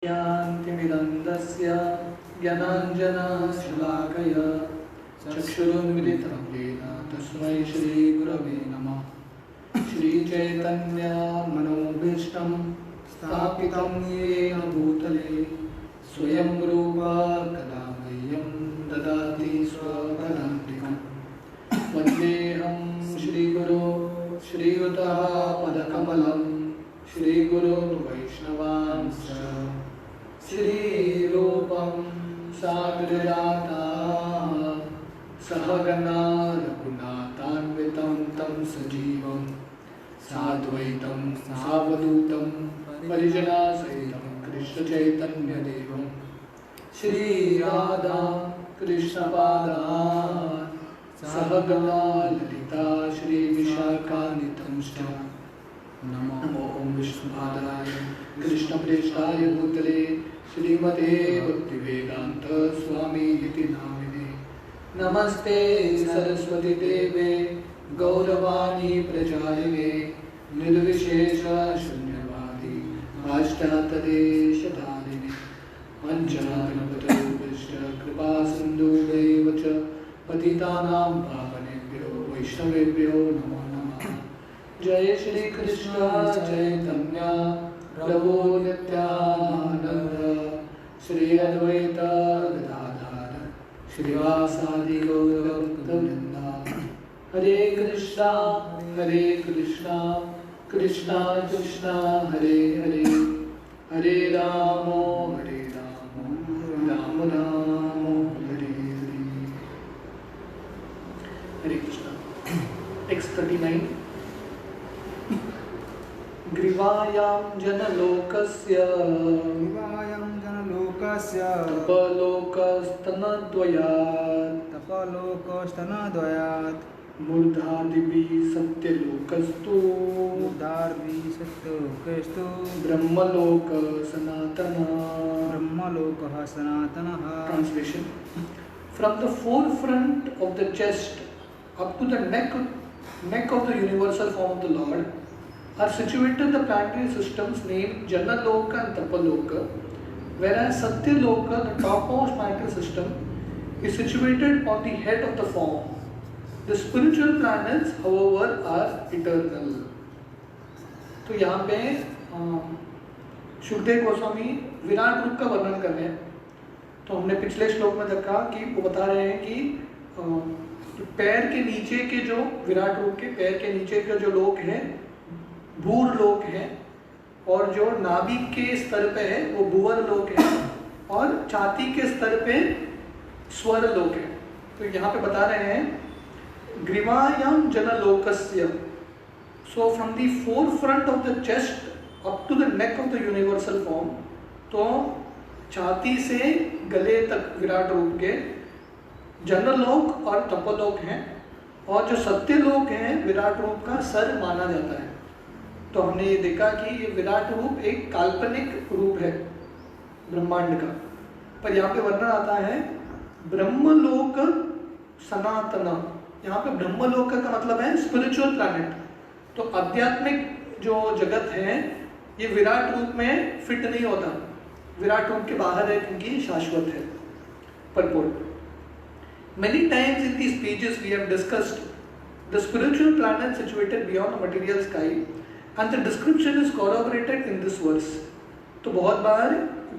ज्ञानतिमिरन्दस्य ज्ञानाञ्जनशलाकया चक्षुरुन्मिलितं येन तस्मै श्रीगुरवे नमः। श्रीचैतन्यमनोभीष्टं स्थापितं येन भूतले स्वयं रूपा कदा मह्यं ददाति स्वपदान्तिकं। वन्देऽहं श्रीगुरो श्रीयुतः पदकमलं श्रीगुरोन् वैष्णवांश्च श्रीरूपं साग्रजातं सहगना रघुनाथान्वितं तं सजीवं साद्वैतं सावधूतं परिजनसहितं कृष्णचैतन्यदेवं श्रीराधा कृष्णपादान् सहगना ललिता श्रीविशाखान्वितंश्च। नमो ओम विष्णुपादाय कृष्णप्रेष्ठाय भूतले श्रीमते भक्तिवेदांत स्वामी इति नामिने। नमस्ते सरस्वती देवे गौरवाणी प्रचारिणे निर्विशेष शून्यवादी पाश्चात्यदेशधारिणे पंचाग्नपतरूपश्च कृपा सिन्धुभैव च पतितानां पावनेभ्यो वैष्णवेभ्यो नमो नमः। जय श्री कृष्ण चैतन्य प्रभु नित्यानंद श्री अद्वैत गदाधर श्रीवासादि गौरवृंद। हरे कृष्णा कृष्णा कृष्णा हरे हरे हरे राम राम राम हरे हरे। हरे कृष्णा। टेक्स्ट 39। ग्रीवायां जनलोकस्य तपलोकस्तनद्वयात् मूर्धादिभिः सत्यलोकस्तु ब्रह्मलोक सनातनः। Translation. From the forefront of the chest up to the neck of the universal form of the Lord are situated the planetary systems named Janaloka and Tapaloka, whereas Satyaloka, the topmost planetary system, is situated on the head of the form. The spiritual planets, however, are eternal. तो यहाँ पे शुकदेव गोस्वामी विराट रूप का वर्णन कर रहे हैं। तो हमने पिछले श्लोक में देखा कि वो बता रहे हैं कि पैर के नीचे के जो विराट रूप के पैर के नीचे के जो लोक हैं भूर लोक है, और जो नाभिक के स्तर पे है वो भुवर लोक है, और छाती के स्तर पे स्वर लोक है। तो यहाँ पे बता रहे हैं ग्रीवायां जनलोकस्य, so from the forefront of the chest up to the neck of the universal form, तो छाती से गले तक विराट रूप के जनलोक और तपलोक हैं, और जो सत्यलोक है विराट रूप का सर माना जाता है। तो हमने ये देखा कि ये विराट रूप एक काल्पनिक रूप है ब्रह्मांड का, पर यहाँ पे वर्णन आता है ब्रह्मलोक सनातन। यहाँ पे ब्रह्मलोक का मतलब है स्पिरिचुअल प्लैनेट। तो आध्यात्मिक जो जगत है ये विराट रूप में फिट नहीं होता, विराट रूप के बाहर है क्योंकि शाश्वत है। Purport. Many times in these pages we have discussed the spiritual planet situated beyond the material sky, and the description is corroborated in this verse. तो बहुत बार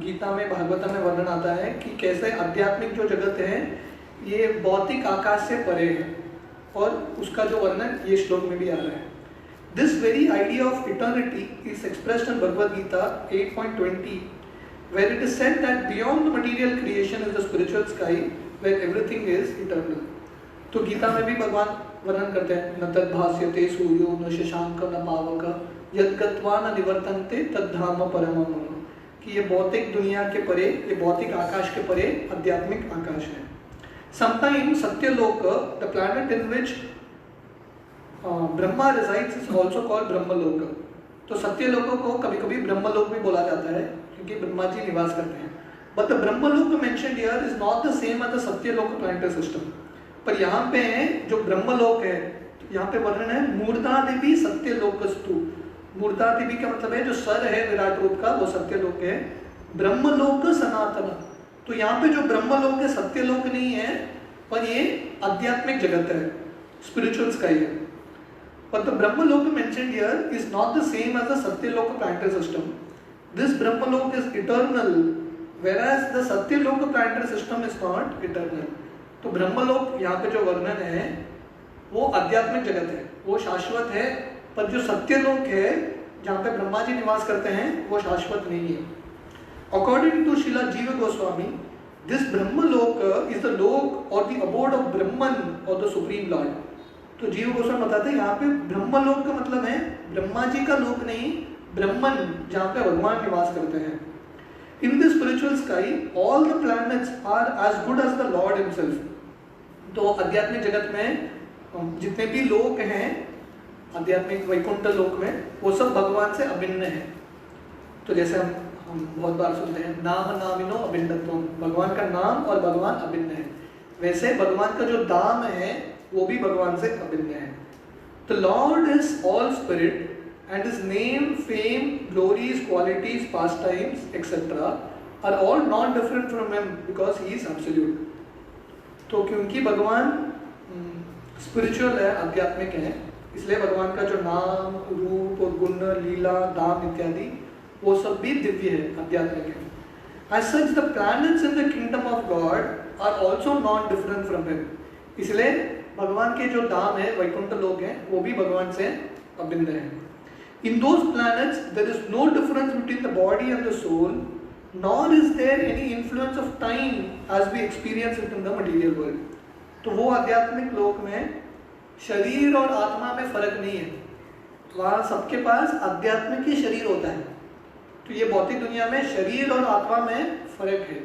गीता में भागवता में वर्णन आता है कि कैसे आध्यात्मिक जो जगत है ये भौतिक आकाश से परे है, और उसका जो वर्णन ये श्लोक में भी आ रहा है। This very idea of eternity is expressed in Bhagavad Gita 8.20, where it is said that beyond the material creation is the spiritual sky where everything is eternal. तो गीता में भी भगवान वर्णन करते हैं न तद्भास्यते सूर्यो न शशांक न पावक यद्गत्वा न निवर्तन्ते तद्धाम परमं मम, कि ये भौतिक दुनिया के परे, ये भौतिक आकाश के परे आध्यात्मिक आकाश है। Sometimes Satyalok, the planet in which Brahma resides, is also called ब्रह्मलोक। तो सत्यलोक को कभी-कभी ब्रह्मलोक भी बोला जाता है क्योंकि ब्रह्मा जी निवास करते हैं। But the Brahmalok mentioned here is not the same as the Satyalok planetary system। पर यहाँ पे जो ब्रह्मलोक है यहाँ पे वर्णन है मूर्धादिवी सत्यलोकस्तु। मूर्धादिवी का मतलब है जो सर है विराट रूप का वो सत्यलोक है, ब्रह्मलोक सनातन, तो यहाँ पे जो ब्रह्मलोक है सत्यलोक नहीं है, पर ये आध्यात्मिक जगत है, स्पिरिचुअल स्काई है. But the Brahmalok mentioned here is not the same as the Satyaloka planetary system. This Brahmalok is eternal, whereas the Satyaloka planetary system is not eternal. तो ब्रह्मलोक यहाँ पे जो वर्णन है वो आध्यात्मिक जगत है, वो शाश्वत है, पर जो सत्यलोक है जहाँ पे ब्रह्मा जी निवास करते हैं वो शाश्वत नहीं है. According to Srila Jiva Goswami, this Brahmalok is the lok or the abode of Brahman or the Supreme Lord. तो जीव गोस्वामी बताते हैं यहाँ पे ब्रह्मलोक का मतलब है ब्रह्मा जी का लोक नहीं, ब्रह्मन जहाँ पे भगवान निवास करते हैं. In the spiritual sky all the planets are as good as the lord himself. तो आध्यात्मिक जगत में जितने भी लोक हैं आध्यात्मिक वैकुंठ लोक में, वो सब भगवान से अभिन्न है. तो जैसे हम बहुत बार सुनते हैं नाम नामिनो अभिन्नत्वम, भगवान का नाम और भगवान अभिन्न है, वैसे भगवान का जो दाम है वो भी भगवान से अभिन्न है. The Lord is all spirit and his name, fame, glories, qualities, pastimes, etc. are all non-different from him because he is absolute. तो क्योंकि भगवान स्पिरिचुअल है, आध्यात्मिक है, इसलिए भगवान का जो नाम, रूप और गुण, लीला, दाम इत्यादि वो सब भी दिव्य है, आध्यात्मिक है. As such, the planets in the kingdom of God are also non-different from him. इसलिए भगवान के जो धाम है वैकुंठ लोक है वो भी भगवान से अभिन्न है. In those planets there is no difference between the body and the soul, nor is there any influence of time as we experience it in the material world. तो वो आध्यात्मिक लोक में शरीर और आत्मा में फर्क नहीं है, वहाँ सबके पास आध्यात्मिक ही शरीर होता है. तो ये भौतिक दुनिया में शरीर और आत्मा में फर्क है,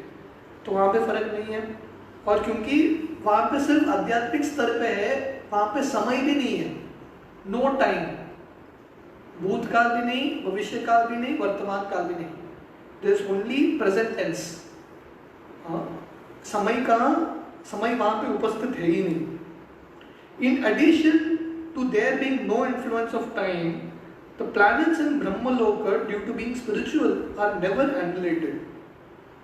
तो वहाँ पे फर्क नहीं है. और क्योंकि वहाँ पे सिर्फ आध्यात्मिक स्तर पे है, वहाँ पे समय भी नहीं है, नो टाइम, भूतकाल भी नहीं, भविष्य काल भी नहीं, वर्तमान काल भी नहीं, there is only present tense. समय वहाँ पे उपस्थित है ही नहीं. In addition to there being no influence of time, the planets in Brahmaloka due to being spiritual are never annihilated.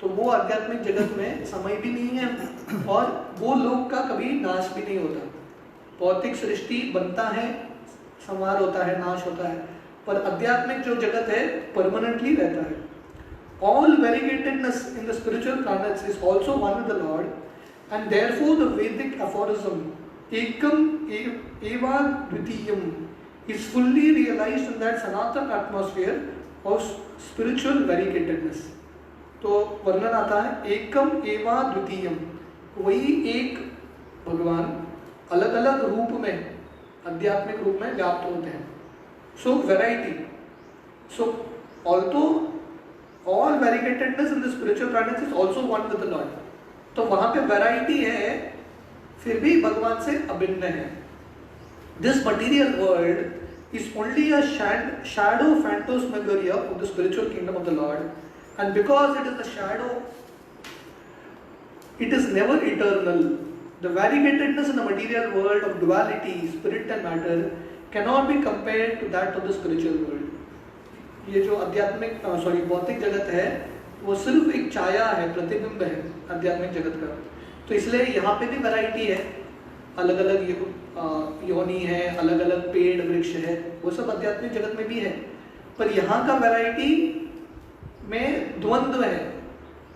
तो वो आध्यात्मिक जगत में समय भी नहीं है और वो लोक का कभी नाश भी नहीं होता. भौतिक सृष्टि बनता है, संहार होता है, नाश होता है, पर आध्यात्मिक जो जगत है परमानेंटली रहता है. All variegatedness in the spiritual planets is also one with the Lord, and therefore the Vedic aphorism Ekam Eva Dvitiyam is fully realized in that Sanatana atmosphere of spiritual variegatedness. तो वर्णन आता है एकम एवा द्वितीयम, वही एक भगवान अलग अलग रूप में, आध्यात्मिक रूप में व्याप्त होते हैं. So variety, so also all variegatedness in the spiritual planets is also one with the lord. तो वहाँ पे वैरायटी है, फिर भी भगवान से अभिन्न है. This material world is only a shadow phantasmagoria of the spiritual kingdom of the lord. And because it is the shadow, it is never eternal. The variegatedness in the material world of duality, spirit and matter, cannot be compared to that of the spiritual world. ये जो आध्यात्मिक भौतिक जगत है वो सिर्फ एक छाया है, प्रतिबिंब है आध्यात्मिक जगत का. तो इसलिए यहाँ पे भी वैरायटी है, अलग अलग योनि है, अलग अलग पेड़ वृक्ष है, वो सब आध्यात्मिक जगत में भी है. पर यहाँ का वैरायटी में द्वंद्व है,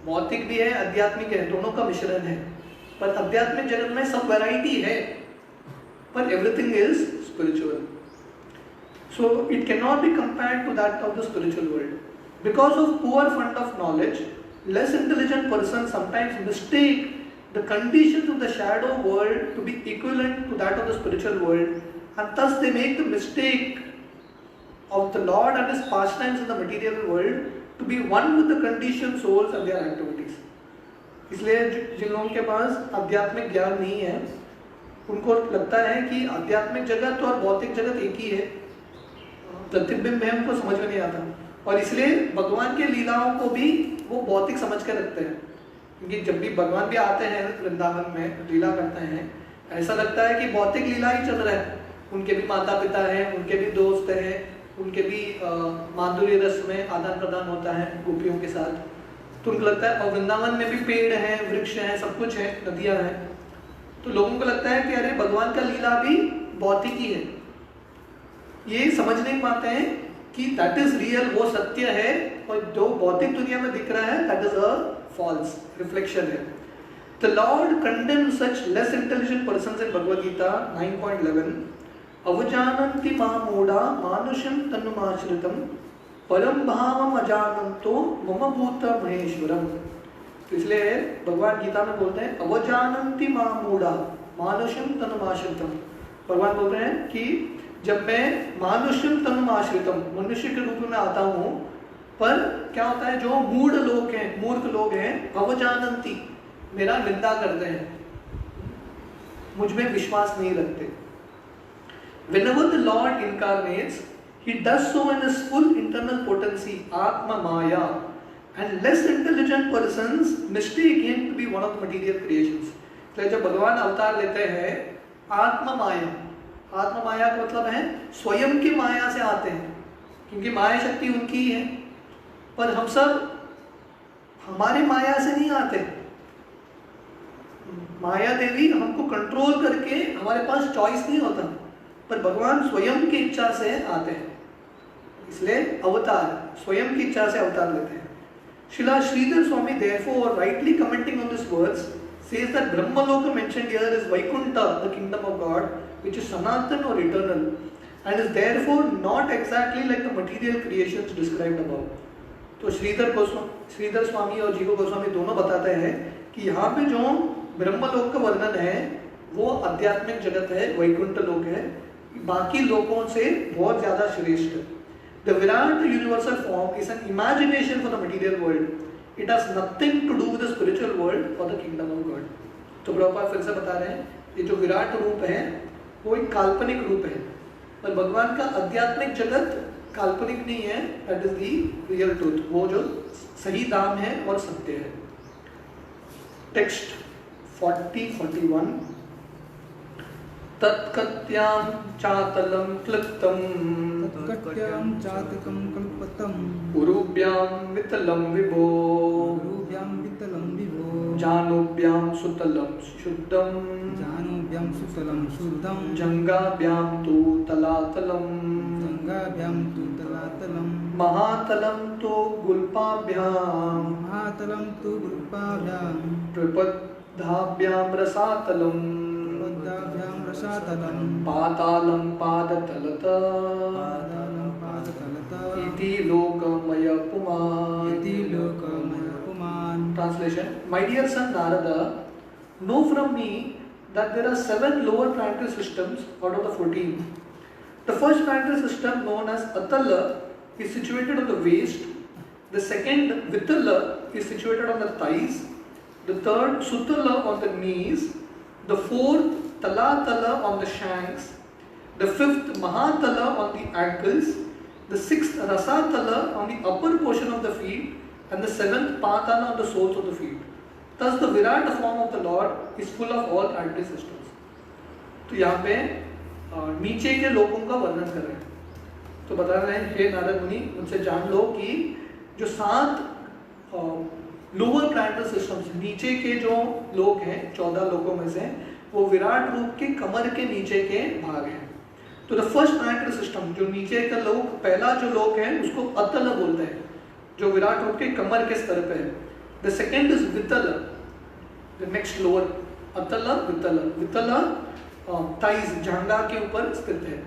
भौतिक भी है, आध्यात्मिक है, दोनों का मिश्रण है. पर आध्यात्मिक जगत में सब वैरायटी है, पर everything is spiritual. So it can not be compared to that of the spiritual world. Because of poor fund of knowledge, less intelligent person sometimes mistake the conditions of the shadow world to be equivalent to that of the spiritual world, and thus they make the mistake of the Lord and his pastimes in the material world to be one with the conditioned souls and their activities. इसलिए जिन लोगों के पास आध्यात्मिक ज्ञान नहीं है, उनको लगता है कि आध्यात्मिक जगत और भौतिक जगत एक ही है, प्रतिबिंब है, उनको समझ में नहीं आता. और इसलिए भगवान के लीलाओं को भी वो भौतिक समझ कर रखते हैं. क्योंकि जब भी भगवान भी आते हैं वृंदावन में लीला करते हैं, ऐसा लगता है कि भौतिक लीला ही चल रहा है. उनके भी माता पिता हैं, उनके भी दोस्त हैं, उनके भी माधुर्य रस में आदान प्रदान होता है गोपियों के साथ. तो उनको लगता है, और वृंदावन में भी पेड़ हैं, वृक्ष हैं, सब कुछ है, नदियां हैं, तो लोगों को लगता है कि अरे भगवान का लीला भी भौतिकी है, ये समझ नहीं पाते हैं कि दैट इज रियल, वो सत्य है, और जो भौतिक दुनिया में दिख रहा है that is a false reflection है। The Lord condemns such less intelligent persons in Bhagavad Gita 9.11. Avajananti mamoda manusham tanumashritam param bhavam ajananto mama bhuta maheshwaram। तो इसलिए भगवान गीता में बोलते हैं अवजानंति मामूढ़ा मानुषम तनुमाश्रितम। भगवान बोल रहे हैं कि जब मैं मानुषम तनुमाश्रितम मनुष्य के रूप में आता हूँ, पर क्या होता है, जो मूढ़ लोग हैं, मूर्ख लोग हैं, अवजानंति मेरा निंदा करते हैं, मुझ में विश्वास नहीं रखते। Whenever the Lord incarnates, He does so in His full internal potency, Atma Maya, and less intelligent persons mistake Him to be one of the material creations। तो जब भगवान अवतार लेते हैं आत्मा माया, आत्मा माया का मतलब है स्वयं की माया से आते हैं, क्योंकि माया शक्ति उनकी ही है, पर हम सब हमारे माया से नहीं आते। माया देवी हमको कंट्रोल करके, हमारे पास चॉइस नहीं होता, पर भगवान स्वयं की इच्छा से आते हैं, इसलिए अवतार स्वयं की इच्छा से अवतार लेते हैं। Srila Sridhar Swami therefore rightly commenting on this verse says that Brahmaloka mentioned here is Vaikuntha, the kingdom of God, which is Sanatan or eternal, and is therefore not exactly like the material creations described above। तो श्रीधर स्वामी और जीव गोस्वामी दोनों बताते हैं कि यहाँ पे जो ब्रह्मलोक का वर्णन है वो आध्यात्मिक जगत है, वैकुंठ लोक है, बाकी लोकों से बहुत ज्यादा श्रेष्ठ। The Virat universal form is an imagination for the material world. It has nothing to do with the spiritual world or the kingdom of God। तो प्रभुपाद फिर से बता रहे हैं ये जो विराट रूप है वो एक काल्पनिक रूप है, पर भगवान का आध्यात्मिक जगत काल्पनिक नहीं है, that is the real truth, वो जो सही दाम है और सत्य है। टेक्स्ट 40-41 तत्कत्यां चातलं क्लिप्तं तत्कट्यां चातकं कल्पतं उरुभ्यां वितलं विभो उरुभ्यां वितलं विभो जानुभ्यां सुतलं शुद्धं जानुभ्यां सुतलं शुद्धं जंगाभ्यां तु तलातलं गंगाभ्यां तु तलातलं महातलं तु गुल्पाभ्यां महातलं तु गुल्पाभ्यां त्रिपद्धाभ्यां रसातलं पद्माभ्यां रसातलं पातालं पादतलत पातालं पादतलत इति लोकमय पुमान्। इति लोकमय पुमान्। Translation: My dear son Narada, know from me that there are 7 lower planetary systems out of the 14. The first planetary system, known as Atala, is situated on the waist. The second, Vitala, is situated on the thighs. The third, Sutala, on the knees. The fourth, Talatala, on the shanks. The fifth, Mahatala, on the ankles. The sixth, Rasatala, on the upper portion of the feet. And the seventh, Patala, on the soles of the feet. Thus the Virat form of the Lord is full of all planetary systems। तो यहाँ पे नीचे के लोगों का वर्णन कर रहे हैं, तो बता रहे हैं हे नारद मुनि, उनसे जान लो कि जो 7 लोअर प्लैनेटरी सिस्टम्स, नीचे के जो लोग हैं 14 लोगों में से, वो विराट रूप के कमर के नीचे के भाग हैं। तो द फर्स्ट प्लैनेटरी सिस्टम, जो नीचे का लोग, पहला जो लोग है उसको अतल बोलते हैं, जो विराट रूप के कमर के स्तर पे है। The second is Vitala, the next lower, Atala Vitala, वितल thighs, जांघा के ऊपर स्थित है।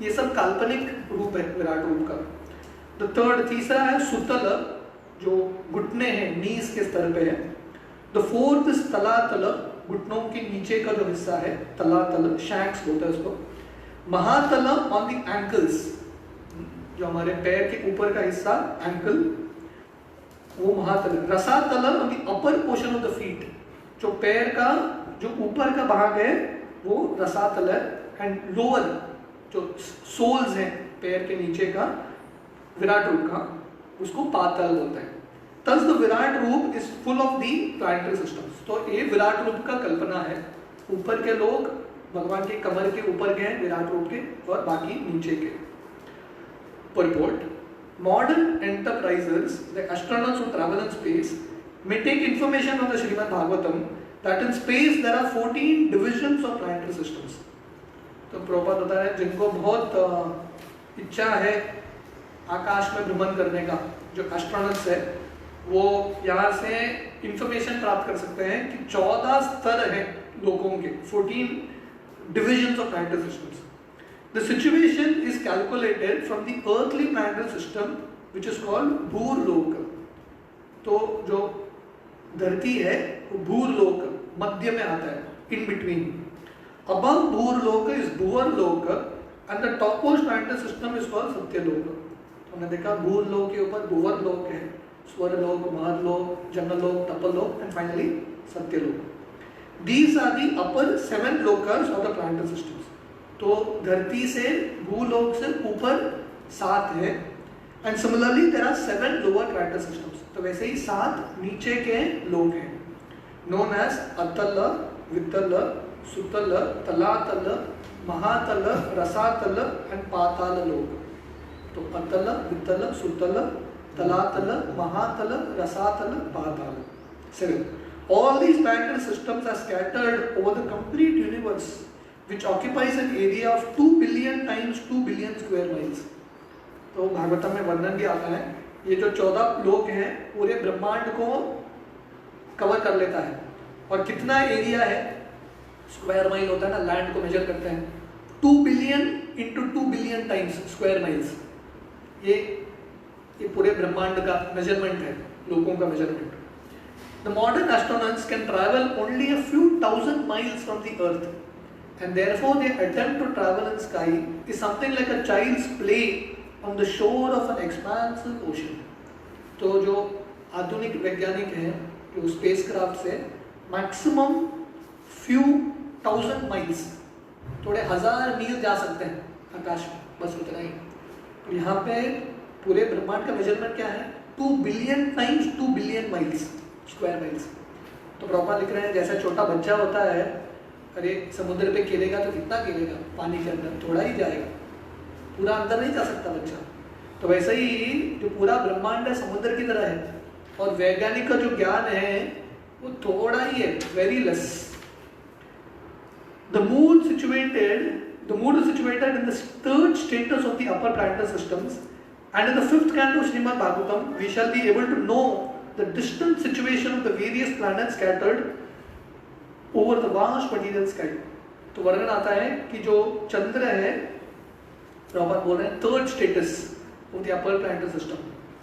ये सब काल्पनिक रूप है विराट रूप का। द थर्ड, तीसरा है सुतल, जो घुटने हैं, नीज के स्तर पे है। द फोर्थ इज तलातल, घुटनों के नीचे का जो हिस्सा है, तलातल, शैंक्स बोलते हैं उसको। महातल ऑन द एंकल्स, जो हमारे पैर के ऊपर का हिस्सा, एंकल, वो Mahatala. Rasatala on the upper portion of the feet, जो पैर का जो ऊपर का भाग है वो रसातल है। एंड लोअर, जो सोल्स हैं पैर के नीचे का, विराट रूप का, उसको पातल बोलते हैं। Thus the विराट रूप is full of the planetary systems। तो ये विराट रूप का कल्पना है। ऊपर के लोग भगवान के कमर के ऊपर के हैं विराट रूप के, और बाकी नीचे के। Purport: Modern enterprisers, the astronauts who travel in space, may take information from the Srimad Bhagavatam that in space there are 14 divisions of planetary systems. तो प्रभुपाद बता रहे हैं जिनको बहुत इच्छा है आकाश में भ्रमण करने का, जो एस्ट्रोनॉट्स है वो यहाँ से इंफॉर्मेशन प्राप्त कर सकते हैं कि 14 स्तर हैं लोगों के, 14 divisions of planetary systems. The situation is calculated from the earthly planetary system which is called भूरलोक. तो जो धरती है वो भूरलोक मध्य में आता है, in between. Above भूरलोक is भुवरलोक and the topmost planetary system is called Satyalok. हमने देखा भूरलोक के ऊपर भुवरलोक है, स्वर्लोक, Maharlok, जन्नलोक, तपलोक and finally Satyalok. These are the upper 7 lokas of the planetary systems. तो धरती से भूलोक से ऊपर 7 है and similarly there are 7 lower planetary systems. तो वैसे ही 7 नीचे के लोक हैं known as अतल, वितल, सुतल, तलातल, महातल, रसातल and पाताल लोक. तो अतल, वितल, सुतल, तलातल, महातल, रसातल, पाताल. 7. All these planetary systems are scattered over the complete universe which occupies an area of 2 billion times 2 billion square miles. तो भागवतम में वर्णन भी आता है ये जो 14 लोक हैं पूरे ब्रह्मांड को कवर कर लेता है. और कितना एरिया है, स्क्वायर माइल होता है ना, लैंड को मेजर करते हैं, 2 billion into 2 billion times square miles. ये पूरे ब्रह्मांड का मेजरमेंट है, लोगों का measurement. The modern astronauts can travel only a few thousand miles from the earth and therefore their attempt to travel in sky is something like a child's play on the shore of an expansive ocean. तो जो आधुनिक वैज्ञानिक हैं जो spacecraft से maximum few thousand miles, थोड़े 1000 मील जा सकते हैं आकाश में, बस उतना ही. तो यहाँ पे पूरे ब्रह्मांड का मेजरमेंट क्या है, 2 billion times 2 billion miles square miles. तो प्रॉपर लिख रहे हैं जैसा छोटा बच्चा होता है, अरे समुद्र पे खेलेगा तो कितना खेलेगा, पानी के अंदर थोड़ा ही जाएगा, पूरा अंदर नहीं जा सकता बच्चा. तो वैसे ही जो पूरा ब्रह्मांड है समुद्र की तरह है और वैज्ञानिक का जो ज्ञान है वो थोड़ा ही है, very less. The moon is situated in the third status of the upper planetary systems, and in the 5th canto of Srimad Bhagavatam we shall be able to know the distant situation of the various planets scattered over the vast material sky. तो वर्णन आता है कि जो चंद्र है, proper बोल रहे हैं third status of the upper planetary system,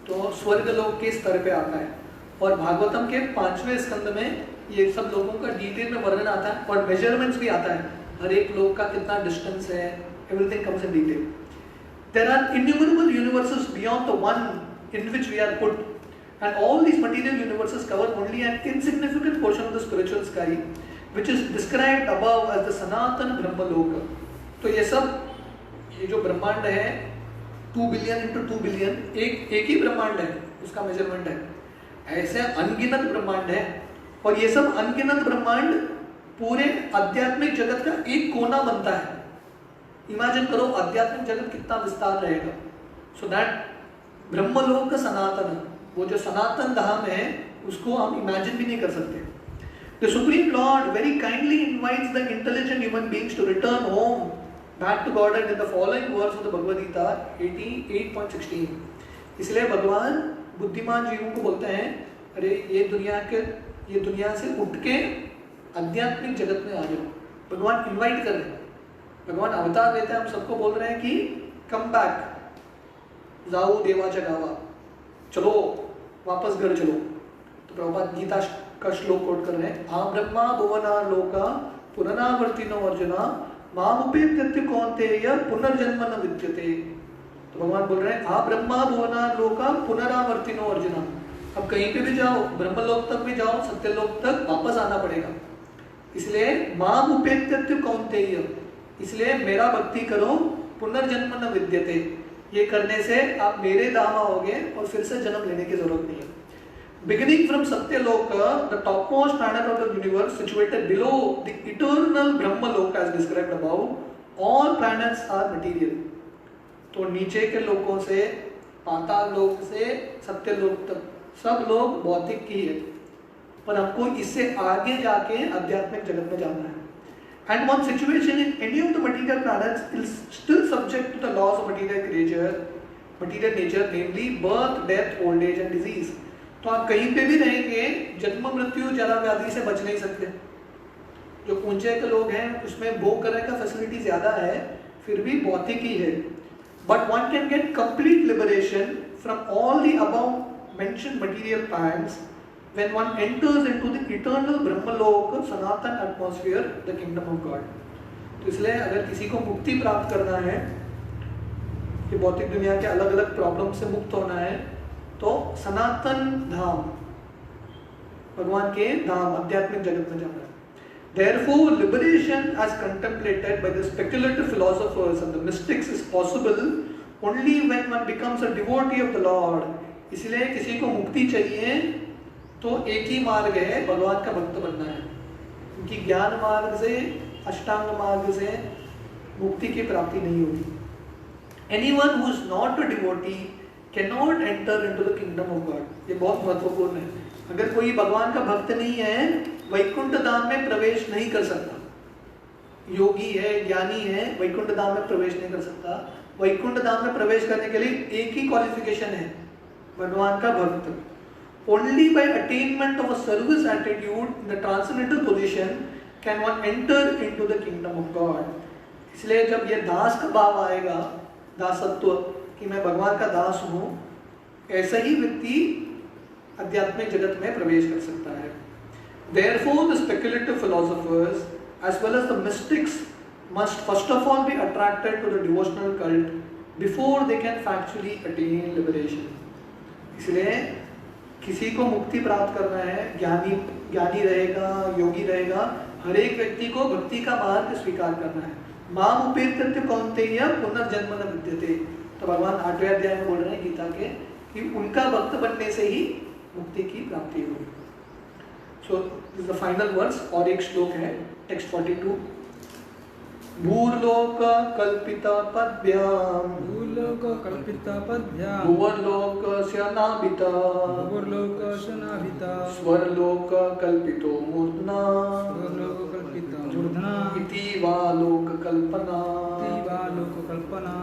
तो स्वर्गलोक के स्तर पे आता है. और भागवतम के 5वें स्कंद में ये सब लोगों का डिटेल में वर्णन आता है और मेजरमेंट्स भी आता है, हर एक लोक का कितना डिस्टेंस है, everything comes in detail. There are innumerable universes beyond the one in which we are put, and all these material universes cover only an insignificant portion of the spiritual sky which is described above as the Sanatan Brahmaloka. तो ये सब, ये जो ब्रह्मांड है 2 billion into 2 billion, एक ही ब्रह्मांड है, उसका मेजरमेंट है. ऐसे अनगिनत ब्रह्मांड है और ये सब अनगिनत ब्रह्मांड पूरे आध्यात्मिक जगत का एक कोना बनता है. इमेजिन करो आध्यात्मिक जगत कितना विस्तार रहेगा. सो दैट ब्रह्मलोक सनातन, वो जो सनातन धाम है उसको हम इमेजिन भी नहीं कर सकते. The Supreme Lord very kindly invites the intelligent human beings to return home back to Godhead in the following verse of the Bhagavad Gita 88.16. इसलिए भगवान बुद्धिमान जीवों को बोलते हैं, अरे ये दुनिया से उठ के आध्यात्मिक जगत में आ जाओ. भगवान इनवाइट कर रहे हैं, भगवान अवतार लेते हैं, हम सबको बोल रहे हैं कि कम बैक, जाओ देवाचा गावा, चलो वापस घर चलो. तो प्रभुपाद गीता का श्लोक कोट कर रहे हैं, आ ब्रह्मा भुवना लोका पुनरावर्तिनो अर्जुना मामुपेत्य कौन्तेय पुनर्जन्म न विद्यते. तो भगवान बोल रहे हैं आ ब्रह्मा भुवना लोका पुनरावर्तिनो अर्जुना, अब कहीं पे भी जाओ, ब्रह्मलोक तक भी जाओ, सत्यलोक तक वापस आना पड़ेगा. इसलिए मामुपेत्य कौन्तेय, इसलिए मेरा भक्ति करो, पुनर्जन्म न विद्यते, ये करने से आप मेरे धाम आओगे और फिर से जन्म लेने की जरूरत नहीं है. Beginning from Satyaloka, the topmost planet of the universe, situated below the eternal Brahmaloka as described above, all planets are material. तो नीचे के लोकों से, पाताल लोक से सत्यलोक तक सब लोग भौतिक ही है. पर हमको इससे आगे जाके आध्यात्मिक जगत में जाना है. And one situation in any of the material planets is still subject to the laws of material nature, namely birth, death, old age and disease. तो आप कहीं पे भी रहेंगे, जन्म मृत्यु जरा व्याधि से बच नहीं सकते. जो ऊंचे के लोग हैं उसमें वो करने का फैसिलिटी ज्यादा है, फिर भी भौतिकी है. But one can get complete liberation from all the above mentioned material plans when one enters into the eternal Brahmalok, Sanatan atmosphere, the kingdom of God. तो इसलिए अगर किसी को मुक्ति प्राप्त करना है, कि भौतिक दुनिया के अलग अलग प्रॉब्लम से मुक्त होना है, तो सनातन धाम, भगवान के धाम, आध्यात्मिक जगत में जाना है. Therefore, liberation as contemplated by the speculative philosophers and the mystics is possible only when one becomes a devotee of the Lord. इसलिए किसी को मुक्ति चाहिए तो एक ही मार्ग है, भगवान का भक्त बनना है. क्योंकि ज्ञान मार्ग से, अष्टांग मार्ग से मुक्ति की प्राप्ति नहीं होगी. Anyone who is not a devotee cannot enter into the kingdom of God. ये बहुत महत्वपूर्ण है. अगर कोई भगवान का भक्त नहीं है, वैकुंठ धाम में प्रवेश नहीं कर सकता. योगी है, ज्ञानी है, वैकुंठ धाम में प्रवेश नहीं कर सकता. वैकुंठ धाम में प्रवेश करने के लिए एक ही क्वालिफिकेशन है, भगवान का भक्त. Only by attainment of a service attitude in the transcendental position can one enter into the kingdom of God. इसलिए जब ये दास का भाव आएगा, दासत्व, कि मैं भगवान का दास हूँ, ऐसा ही व्यक्ति आध्यात्मिक जगत में प्रवेश कर सकता है. Therefore, the speculative philosophers as well as the mystics must first of all be attracted to the devotional cult before they can factually attain liberation. इसलिए किसी को मुक्ति प्राप्त करना है, ज्ञानी रहेगा, योगी रहेगा, हर एक व्यक्ति को भक्ति का मार्ग स्वीकार करना है. माम उपेत्य कौन्तेय पुनर्जन्म न विद्यते. तो भगवान 8वें अध्याय में बोल रहे हैं गीता के कि उनका भक्त बनने से ही मुक्ति की प्राप्ति होगी. So this is the final verse. और एक श्लोक है, टेक्स्ट 42. भूर्लोक कल्पिता पद्भ्याम, भूलोक कल्पिता पद्भ्याम, भुवर्लोकस्य नाभिता, भुवर्लोकस्य नाभिता, स्वर्लोक कल्पितो मूर्धना, स्वर्लोक कल्पिता मूर्धना, इति वा लोक कल्पना. इति वा लोक कल्पना.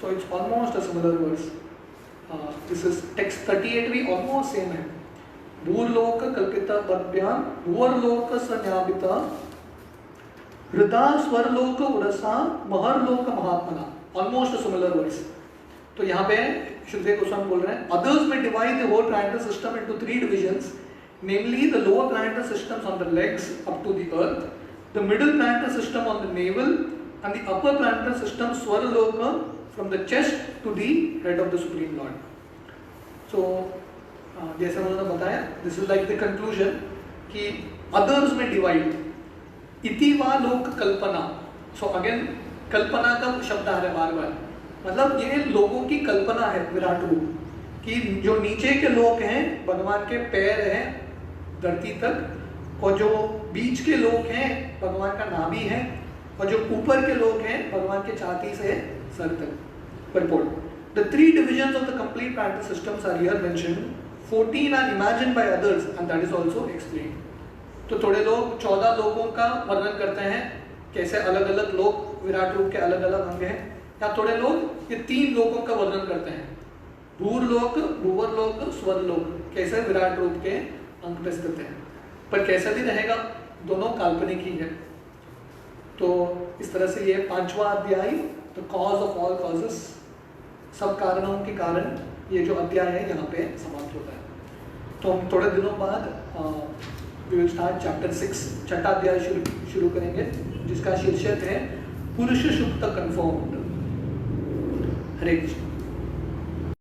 So it's almost a similar verse. This is text 38 भी almost same है. भूर्लोक कल्पिता पद्भ्याम, भुवर्लोकस्य नाभिता, हृदा स्वरलोक उरसा, महरलोक महात्मना. Almost similar words. तो यहाँ पे शुद्धदेव गोस्वामी बोल रहे हैं, others may divide the whole planetary system into 3 divisions, namely the lower planetary systems on the legs up to the earth, the middle planetary system on the navel, and the upper planetary system Swaraloka from the chest to the head of the Supreme Lord. So जैसा उन्होंने बताया, this is like the conclusion कि others may divide. इति वा लोक कल्पना. So again कल्पना का शब्द आ रहा है बार बार. मतलब ये लोगों की कल्पना है विराट रूप कि जो नीचे के लोग हैं, भगवान के पैर हैं धरती तक, और जो बीच के लोग हैं भगवान का नाभि है, और जो ऊपर के लोग हैं भगवान के छाती से सर तक. Purport. The 3 divisions of the complete planetary systems are here mentioned. 14 are imagined by others and that is also explained. तो थोड़े लोग 14 लोगों का वर्णन करते हैं, कैसे अलग अलग लोग विराट रूप के अलग अलग अंग हैं. या थोड़े लोग ये 3 लोगों का वर्णन करते हैं, भूर्लोक, भुवर्लोक, स्वरलोक, कैसे विराट रूप के अंग पे स्थित हैं. पर कैसा भी रहेगा, दोनों काल्पनिक ही है. तो इस तरह से ये 5वां अध्याय, the cause of all causes, सब कारणों के कारण, ये जो अध्याय है यहाँ पे समाप्त होता है. तो हम थोड़े दिनों बाद we will start chapter 6, छठा अध्याय शुरू करेंगे, जिसका शीर्षक है पुरुष सुक्त कन्फर्म्ड. हरे कृष्ण.